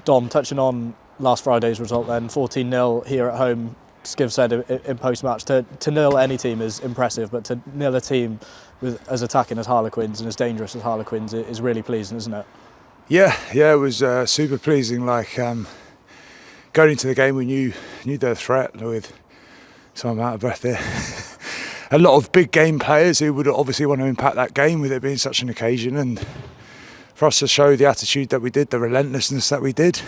Dom, touching on last Friday's result then, 14-0 here at home. Skiv said in post-match, to nil any team is impressive, but to nil a team with as attacking as Harlequins and as dangerous as Harlequins is really pleasing, isn't it? Yeah, it was super pleasing. Going into the game, we knew their threat with. So I'm out of breath there. A lot of big game players who would obviously want to impact that game with it being such an occasion, and for us to show the attitude that we did, the relentlessness that we did,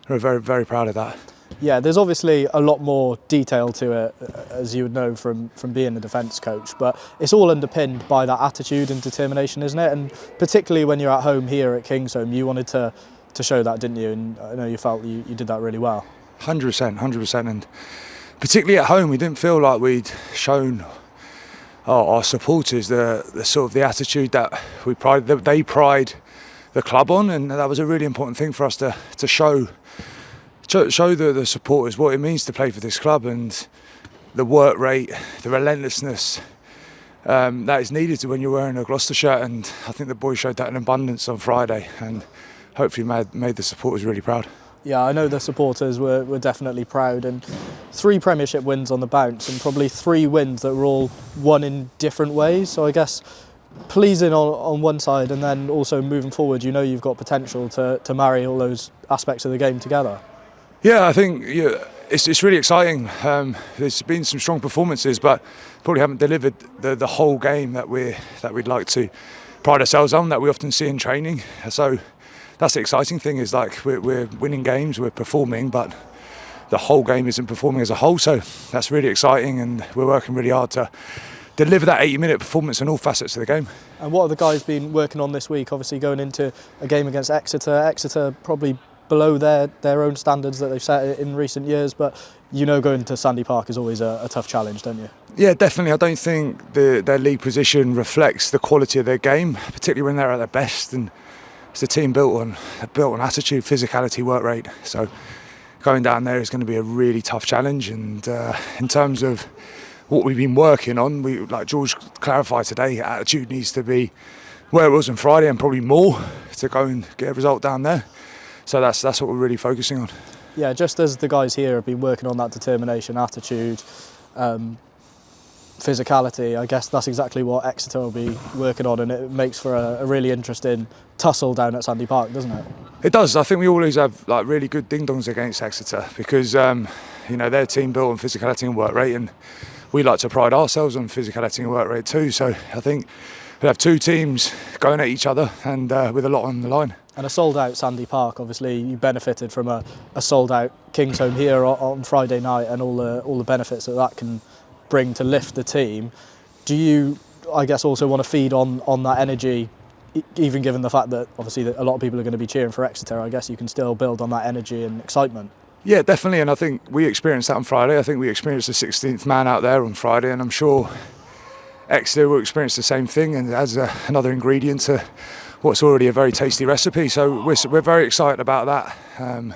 we're very, very proud of that. Yeah, there's obviously a lot more detail to it, as you would know from being a defence coach, but it's all underpinned by that attitude and determination, isn't it? And particularly when you're at home here at Kingsholm, you wanted to show that, didn't you? And I know you felt you did that really well. 100%, and particularly at home, we didn't feel like we'd shown our supporters the sort of the attitude that they pride the club on, and that was a really important thing for us to show the supporters what it means to play for this club, and the work rate, the relentlessness that is needed when you're wearing a Gloucester shirt. And I think the boys showed that in abundance on Friday, and hopefully made the supporters really proud. Yeah, I know the supporters were definitely proud, and 3 Premiership wins on the bounce, and probably 3 wins that were all won in different ways. So I guess pleasing on one side, and then also moving forward, you know you've got potential to marry all those aspects of the game together. Yeah, I think it's really exciting. There's been some strong performances, but probably haven't delivered the whole game that we'd like to pride ourselves on, that we often see in training. So that's the exciting thing, is like we're winning games, we're performing, but the whole game isn't performing as a whole. So that's really exciting, and we're working really hard to deliver that 80-minute performance in all facets of the game. And what have the guys been working on this week? Obviously going into a game against Exeter probably below their own standards that they've set in recent years, but you know going to Sandy Park is always a tough challenge, don't you? Yeah, definitely. I don't think their league position reflects the quality of their game, particularly when they're at their best, and it's a team built on attitude, physicality, work rate. So going down there is going to be a really tough challenge, and in terms of what we've been working on, like George clarified today, attitude needs to be where it was on Friday and probably more to go and get a result down there. So that's what we're really focusing on. Yeah, just as the guys here have been working on that determination, attitude, physicality, I guess that's exactly what Exeter will be working on, and it makes for a really interesting tussle down at Sandy Park, doesn't it? It does. I think we always have like really good ding-dongs against Exeter, because their team built on physicality and work rate, and we like to pride ourselves on physicality and work rate too. So I think we have 2 teams going at each other, and with a lot on the line. And a sold-out Sandy Park, obviously you benefited from a sold-out Kingsholm here on Friday night, and all the benefits that can bring to lift the team. Do you, I guess, also want to feed on that energy, even given the fact that obviously that a lot of people are going to be cheering for Exeter? I guess you can still build on that energy and excitement. Yeah, definitely, and I think we experienced that on Friday. I think we experienced the 16th man out there on Friday, and I'm sure Exeter will experience the same thing, and as another ingredient to what's already a very tasty recipe. So we're very excited about that. And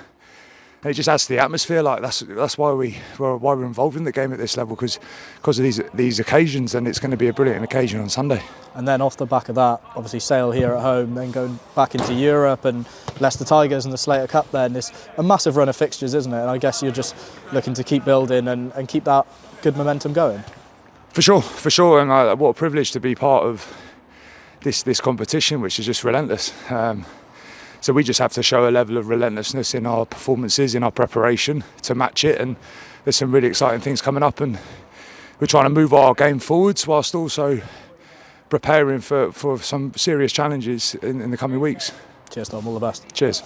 it just adds to the atmosphere. Like that's why we're involved in the game at this level, because of these occasions, and it's going to be a brilliant occasion on Sunday. And then off the back of that, obviously Sale here at home, then going back into Europe and Leicester Tigers and the Slater Cup. Then it's a massive run of fixtures, isn't it? And I guess you're just looking to keep building and keep that good momentum going. For sure, and what a privilege to be part of this competition, which is just relentless. So we just have to show a level of relentlessness in our performances, in our preparation to match it, and there's some really exciting things coming up, and we're trying to move our game forwards whilst also preparing for some serious challenges in the coming weeks. Cheers, Tom, all the best. Cheers.